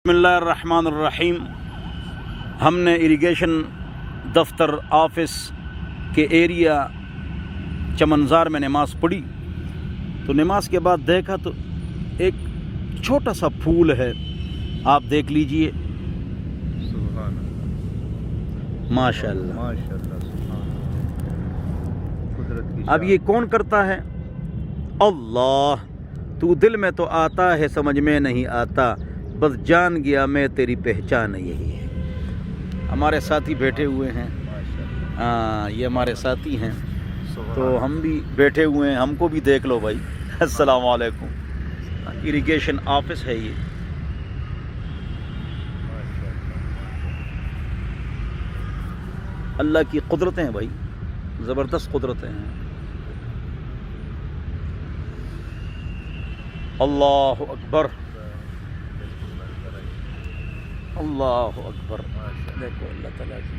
बिस्मिल्लाहिर्रहमानिर्रहीम। हमने इरिगेशन दफ्तर ऑफिस के एरिया चमनज़ार में नमाज़ पढ़ी तो नमाज के बाद देखा तो एक छोटा सा फूल है, आप देख लीजिए। सुभान माशाअल्लाह माशाअल्लाह सुभान कुदरत की अब ये कौन करता है? अल्लाह। तू दिल में तो आता है, समझ में नहीं आता, बस जान गया मैं तेरी पहचान यही है। हमारे साथी बैठे हुए हैं, हाँ ये हमारे साथी हैं, तो हम भी बैठे हुए हैं, हमको भी देख लो भाई। अस्सलाम वालेकुम। इरिगेशन ऑफिस है ये। अल्लाह की कुदरतें हैं भाई, ज़बरदस्त कुदरतें हैं। अल्लाह अकबर, अल्लाह अकबर। देखो अल्लाह ताला की